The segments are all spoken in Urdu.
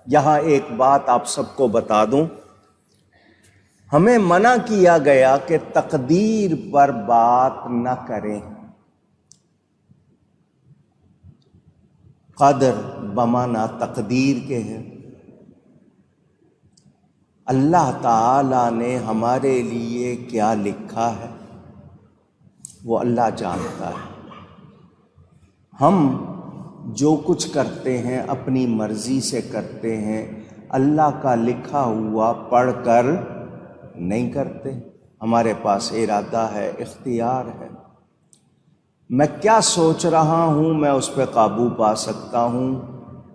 یہاں ایک بات آپ سب کو بتا دوں، ہمیں منع کیا گیا کہ تقدیر پر بات نہ کریں۔ قدر بمانا تقدیر کے ہے۔ اللہ تعالی نے ہمارے لیے کیا لکھا ہے وہ اللہ جانتا ہے۔ ہم جو کچھ کرتے ہیں اپنی مرضی سے کرتے ہیں، اللہ کا لکھا ہوا پڑھ کر نہیں کرتے۔ ہمارے پاس ارادہ ہے، اختیار ہے۔ میں کیا سوچ رہا ہوں میں اس پہ قابو پا سکتا ہوں،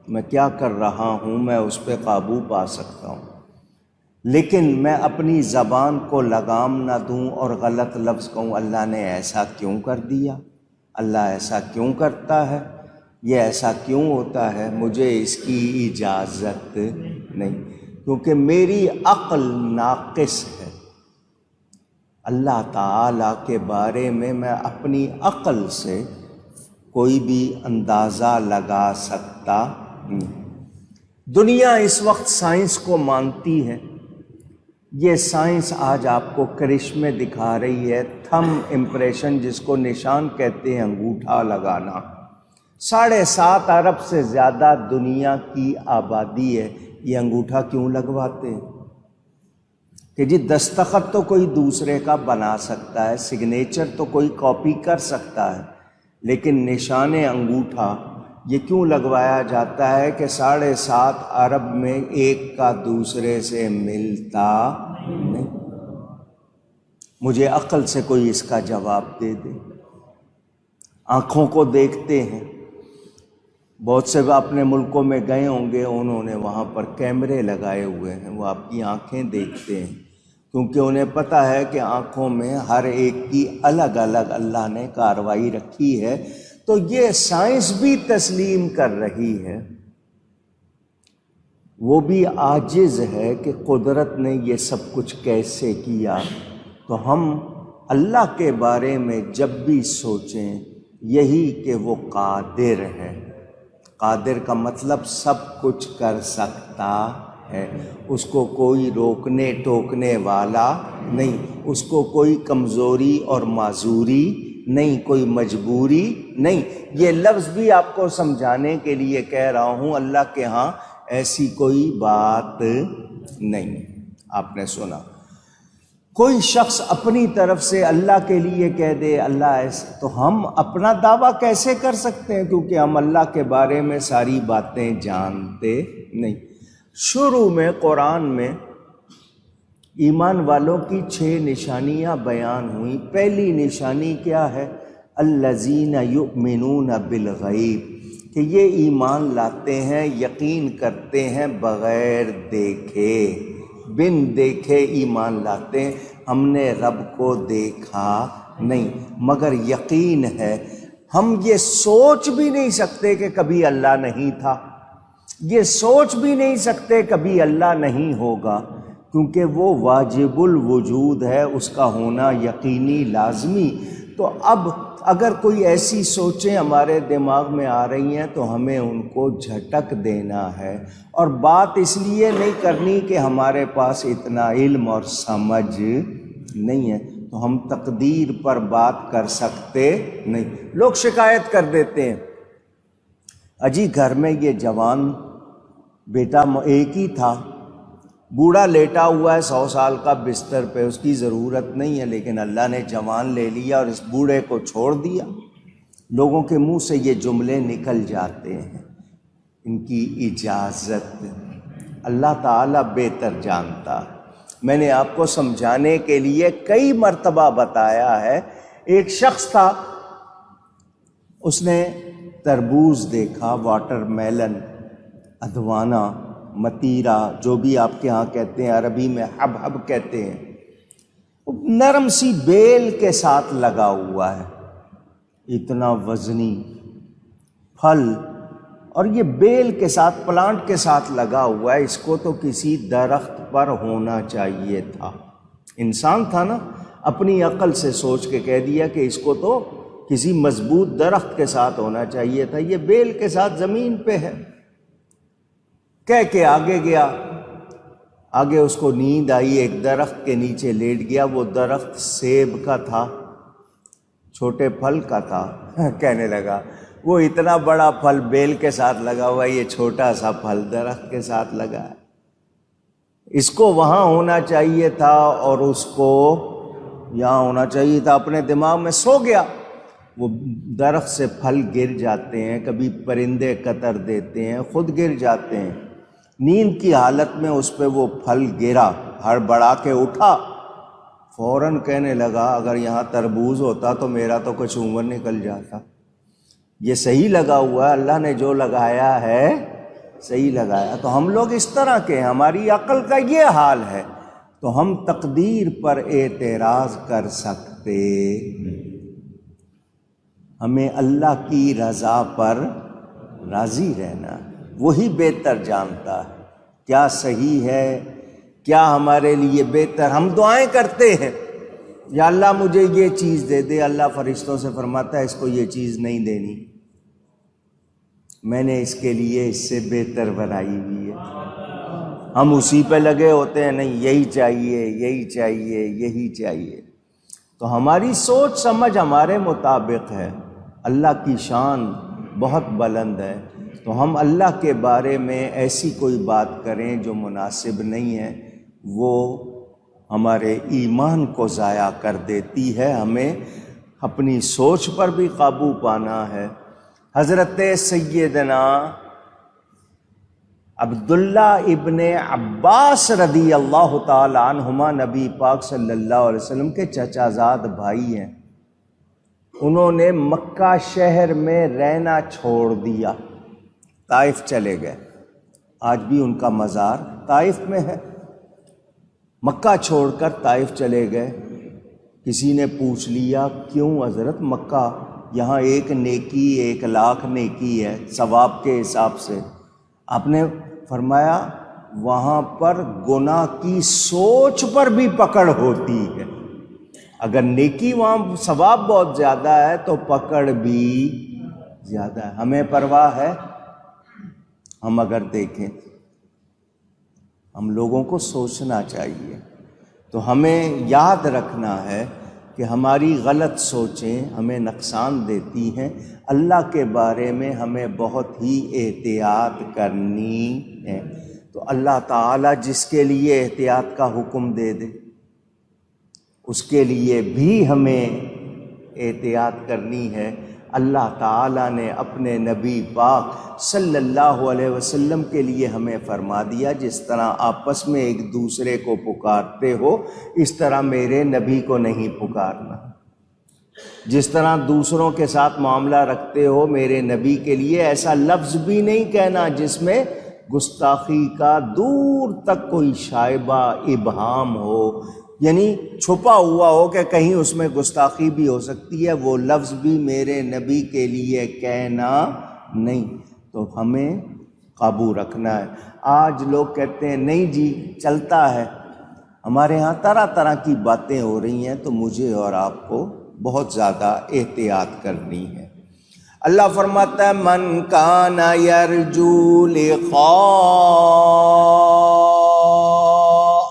میں کیا کر رہا ہوں میں اس پہ قابو پا سکتا ہوں، لیکن میں اپنی زبان کو لگام نہ دوں اور غلط لفظ کہوں اللہ نے ایسا کیوں کر دیا، اللہ ایسا کیوں کرتا ہے، یہ ایسا کیوں ہوتا ہے، مجھے اس کی اجازت نہیں، کیونکہ میری عقل ناقص ہے۔ اللہ تعالیٰ کے بارے میں اپنی عقل سے کوئی بھی اندازہ لگا سکتا نہیں۔ دنیا اس وقت سائنس کو مانتی ہے۔ یہ سائنس آج آپ کو کرشمے دکھا رہی ہے۔ تھم امپریشن، جس کو نشان کہتے ہیں، انگوٹھا لگانا۔ 7.5 ارب سے زیادہ دنیا کی آبادی ہے، یہ انگوٹھا کیوں لگواتے ہیں؟ کہ جی دستخط تو کوئی دوسرے کا بنا سکتا ہے، سگنیچر تو کوئی کاپی کر سکتا ہے، لیکن نشان انگوٹھا یہ کیوں لگوایا جاتا ہے کہ 7.5 ارب میں ایک کا دوسرے سے ملتا نہیں؟ مجھے عقل سے کوئی اس کا جواب دے دے۔ آنکھوں کو دیکھتے ہیں، بہت سے اپنے ملکوں میں گئے ہوں گے، انہوں نے وہاں پر کیمرے لگائے ہوئے ہیں، وہ آپ کی آنکھیں دیکھتے ہیں، کیونکہ انہیں پتہ ہے کہ آنکھوں میں ہر ایک کی الگ الگ اللہ نے کاروائی رکھی ہے۔ تو یہ سائنس بھی تسلیم کر رہی ہے، وہ بھی عاجز ہے کہ قدرت نے یہ سب کچھ کیسے کیا۔ تو ہم اللہ کے بارے میں جب بھی سوچیں یہی کہ وہ قادر ہے۔ قادر کا مطلب سب کچھ کر سکتا ہے، اس کو کوئی روکنے ٹوکنے والا نہیں، اس کو کوئی کمزوری اور معذوری نہیں، کوئی مجبوری نہیں۔ یہ لفظ بھی آپ کو سمجھانے کے لیے کہہ رہا ہوں، اللہ کے ہاں ایسی کوئی بات نہیں۔ آپ نے سنا کوئی شخص اپنی طرف سے اللہ کے لیے کہہ دے اللہ ایسے، تو ہم اپنا دعویٰ کیسے کر سکتے ہیں؟ کیونکہ ہم اللہ کے بارے میں ساری باتیں جانتے نہیں۔ شروع میں قرآن میں ایمان والوں کی 6 نشانیاں بیان ہوئیں۔ پہلی نشانی کیا ہے؟ الذین یؤمنون بالغیب، کہ یہ ایمان لاتے ہیں، یقین کرتے ہیں بغیر دیکھے، بن دیکھے ایمان لاتے ہیں۔ ہم نے رب کو دیکھا نہیں مگر یقین ہے۔ ہم یہ سوچ بھی نہیں سکتے کہ کبھی اللہ نہیں تھا، یہ سوچ بھی نہیں سکتے کبھی اللہ نہیں ہوگا، کیونکہ وہ واجب الوجود ہے، اس کا ہونا یقینی لازمی۔ تو اب اگر کوئی ایسی سوچیں ہمارے دماغ میں آ رہی ہیں تو ہمیں ان کو جھٹک دینا ہے، اور بات اس لیے نہیں کرنی کہ ہمارے پاس اتنا علم اور سمجھ نہیں ہے، تو ہم تقدیر پر بات کر سکتے نہیں۔ لوگ شکایت کر دیتے ہیں، اجی گھر میں یہ جوان بیٹا ایک ہی تھا، بوڑھا لیٹا ہوا ہے 100 سال کا بستر پہ، اس کی ضرورت نہیں ہے، لیکن اللہ نے جوان لے لیا اور اس بوڑھے کو چھوڑ دیا۔ لوگوں کے منہ سے یہ جملے نکل جاتے ہیں، ان کی اجازت اللہ تعالیٰ بہتر جانتا ہے۔ میں نے آپ کو سمجھانے کے لیے کئی مرتبہ بتایا ہے۔ ایک شخص تھا، اس نے تربوز دیکھا، واٹر میلن، ادوانا، متیرا، جو بھی آپ کے ہاں کہتے ہیں، عربی میں حبحب کہتے ہیں، نرم سی بیل کے ساتھ لگا ہوا ہے، اتنا وزنی پھل، اور یہ بیل کے ساتھ، پلانٹ کے ساتھ لگا ہوا ہے۔ اس کو تو کسی درخت پر ہونا چاہیے تھا، انسان تھا نا، اپنی عقل سے سوچ کے کہہ دیا کہ اس کو تو کسی مضبوط درخت کے ساتھ ہونا چاہیے تھا، یہ بیل کے ساتھ زمین پہ ہے۔ کہہ کے آگے گیا. آگے اس کو نیند آئی، ایک درخت کے نیچے لیٹ گیا. وہ درخت سیب کا تھا، چھوٹے پھل کا تھا. کہنے لگا وہ اتنا بڑا پھل بیل کے ساتھ لگا ہوا ہے، یہ چھوٹا سا پھل درخت کے ساتھ لگا ہے. اس کو وہاں ہونا چاہیے تھا اور اس کو یہاں ہونا چاہیے تھا. اپنے دماغ میں سو گیا. وہ درخت سے پھل گر جاتے ہیں، کبھی پرندے قطر دیتے ہیں، خود گر جاتے ہیں. نیند کی حالت میں اس پہ وہ پھل گرا، ہڑبڑا کے اٹھا، فوراً کہنے لگا اگر یہاں تربوز ہوتا تو میرا تو کچھ عمر نکل جاتا. یہ صحیح لگا ہوا ہے، اللہ نے جو لگایا ہے صحیح لگایا. تو ہم لوگ اس طرح کے ہیں، ہماری عقل کا یہ حال ہے، تو ہم تقدیر پر اعتراض کر سکتے. ہمیں اللہ کی رضا پر راضی رہنا، وہی بہتر جانتا ہے کیا صحیح ہے، کیا ہمارے لیے بہتر. ہم دعائیں کرتے ہیں یا اللہ مجھے یہ چیز دے دے، اللہ فرشتوں سے فرماتا ہے اس کو یہ چیز نہیں دینی، میں نے اس کے لیے اس سے بہتر بنائی ہوئی ہے. ہم اسی پہ لگے ہوتے ہیں، نہیں یہی چاہیے یہی چاہیے یہی چاہیے. تو ہماری سوچ سمجھ ہمارے مطابق ہے. اللہ کی شان بہت بلند ہے، تو ہم اللہ کے بارے میں ایسی کوئی بات کریں جو مناسب نہیں ہے، وہ ہمارے ایمان کو ضائع کر دیتی ہے. ہمیں اپنی سوچ پر بھی قابو پانا ہے. حضرت سیدنا عبداللہ ابن عباس رضی اللہ تعالی عنہما نبی پاک صلی اللہ علیہ وسلم کے چچا زاد بھائی ہیں. انہوں نے مکہ شہر میں رہنا چھوڑ دیا، طائف چلے گئے. آج بھی ان کا مزار طائف میں ہے. مکہ چھوڑ کر طائف چلے گئے. کسی نے پوچھ لیا کیوں حضرت؟ مکہ یہاں ایک نیکی 1,00,000 نیکی ہے ثواب کے حساب سے. آپ نے فرمایا وہاں پر گناہ کی سوچ پر بھی پکڑ ہوتی ہے. اگر نیکی وہاں ثواب بہت زیادہ ہے تو پکڑ بھی زیادہ ہے. ہمیں پرواہ ہے؟ ہم اگر دیکھیں ہم لوگوں کو سوچنا چاہیے. تو ہمیں یاد رکھنا ہے کہ ہماری غلط سوچیں ہمیں نقصان دیتی ہیں. اللہ کے بارے میں ہمیں بہت ہی احتیاط کرنی ہے. تو اللہ تعالیٰ جس کے لیے احتیاط کا حکم دے دے اس کے لیے بھی ہمیں احتیاط کرنی ہے. اللہ تعالیٰ نے اپنے نبی پاک صلی اللہ علیہ وسلم کے لیے ہمیں فرما دیا جس طرح آپس میں ایک دوسرے کو پکارتے ہو اس طرح میرے نبی کو نہیں پکارنا. جس طرح دوسروں کے ساتھ معاملہ رکھتے ہو میرے نبی کے لیے ایسا لفظ بھی نہیں کہنا جس میں گستاخی کا دور تک کوئی شائبہ ابہام ہو، یعنی چھپا ہوا ہو کہ کہیں اس میں گستاخی بھی ہو سکتی ہے. وہ لفظ بھی میرے نبی کے لیے کہنا نہیں. تو ہمیں قابو رکھنا ہے. آج لوگ کہتے ہیں نہیں جی چلتا ہے. ہمارے ہاں طرح طرح کی باتیں ہو رہی ہیں، تو مجھے اور آپ کو بہت زیادہ احتیاط کرنی ہے. اللہ فرماتا ہے من کان یرجو لقاء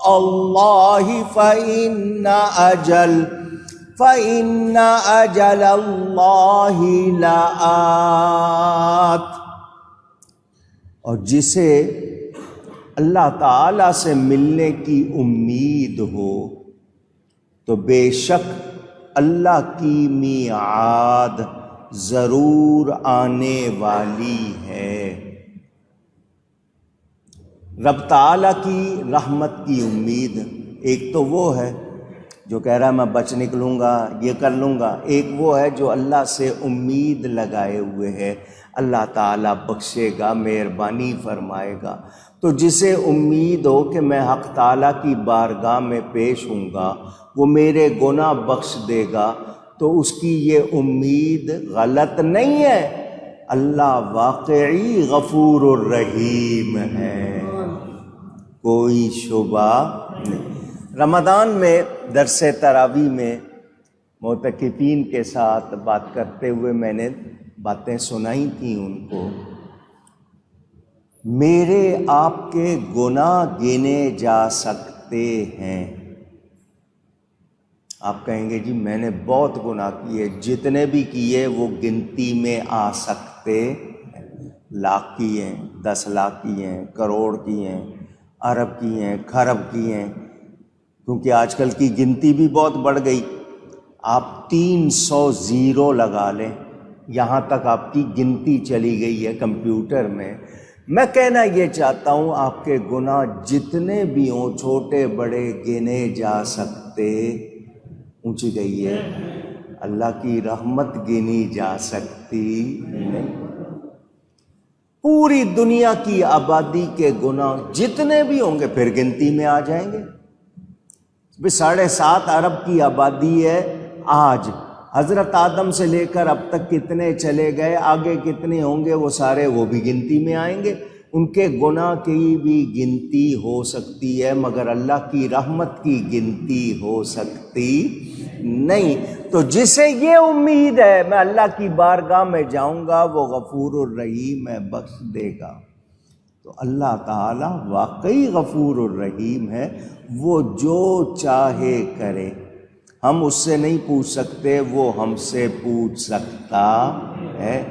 اللہ فإن أجل اللہ لآت. اور جسے اللہ تعالیٰ سے ملنے کی امید ہو تو بے شک اللہ کی میعاد ضرور آنے والی ہے. رب تعالیٰ کی رحمت کی امید ایک تو وہ ہے جو کہہ رہا ہے میں بچ نکلوں گا یہ کر لوں گا، ایک وہ ہے جو اللہ سے امید لگائے ہوئے ہے اللہ تعالیٰ بخشے گا، مہربانی فرمائے گا. تو جسے امید ہو کہ میں حق تعالیٰ کی بارگاہ میں پیش ہوں گا وہ میرے گناہ بخش دے گا، تو اس کی یہ امید غلط نہیں ہے. اللہ واقعی غفور الرحیم ہے، کوئی شبہ نہیں. رمضان میں درس تراویح میں معتکفین کے ساتھ بات کرتے ہوئے میں نے باتیں سنائی تھیں ان کو. میرے آپ کے گناہ گنے جا سکتے ہیں۔ آپ کہیں گے جی میں نے بہت گناہ کیے، جتنے بھی کیے وہ گنتی میں آ سکتے ہیں۔ لاکھ کی ہیں، 10 لاکھ کی ہیں، کروڑ کی ہیں، ارب کی ہیں، کھرب کی ہیں، کیونکہ آج کل کی گنتی بھی بہت بڑھ گئی۔ آپ 300 زیرو لگا لیں، یہاں تک آپ کی گنتی چلی گئی ہے کمپیوٹر میں۔ میں کہنا یہ چاہتا ہوں آپ کے گناہ جتنے بھی ہوں، چھوٹے بڑے، گنے جا سکتے، اونچی گئی ہے، اللہ کی رحمت گنی جا سکتی نہیں۔ پوری دنیا کی آبادی کے گناہ جتنے بھی ہوں گے پھر گنتی میں آ جائیں گے۔ 7.5 ارب کی آبادی ہے آج، حضرت آدم سے لے کر اب تک کتنے چلے گئے، آگے کتنے ہوں گے، وہ سارے وہ بھی گنتی میں آئیں گے۔ ان کے گناہ کی بھی گنتی ہو سکتی ہے، مگر اللہ کی رحمت کی گنتی ہو سکتی نہیں۔ تو جسے یہ امید ہے میں اللہ کی بارگاہ میں جاؤں گا، وہ غفور الرحیم ہے، بخش دے گا۔ تو اللہ تعالی واقعی غفور الرحیم ہے، وہ جو چاہے کرے۔ ہم اس سے نہیں پوچھ سکتے، وہ ہم سے پوچھ سکتا ہے۔